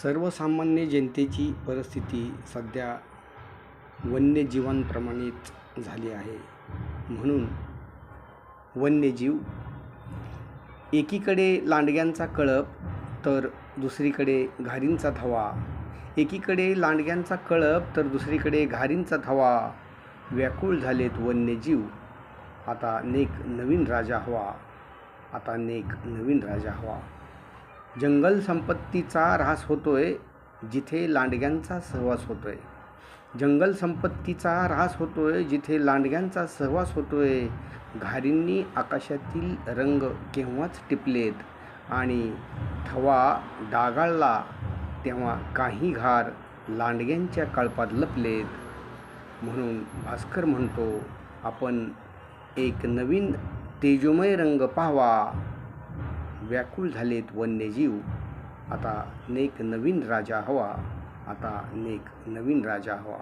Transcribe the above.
सर्वसामान्य जनतेची परिस्थिती सध्या वन्यजीवांप्रमाणेच झाली आहे. म्हणून वन्यजीव एकीकडे लांडग्यांचा कळप तर दुसरीकडे घारींचा थवा, एकीकडे लांडग्यांचा कळप तर दुसरीकडे घारींचा थवा. व्याकुळ झालेत वन्यजीव, आता नेक नवीन राजा हवा, आता नेक नवीन राजा हवा. जंगल संपत्तीचा ऱ्हास होतोय जिथे लांडग्यांचा सहवास होतोय. जंगल संपत्तीचा ऱ्हास होतोय जिथे लांडग्यांचा सहवास होतोय. घारींनी आकाशातील रंग केव्हाच टिपलेत आणि थवा डागाळला तेव्हा काही घार लांडग्यांच्या कळपात लपलेत. म्हणून भास्कर म्हणतो, आपण एक नवीन तेजोमय रंग पाहावा. व्याकुळ झालेत वन्यजीव, आता नेक नवीन राजा हवा, आता नेक नवीन राजा हवा.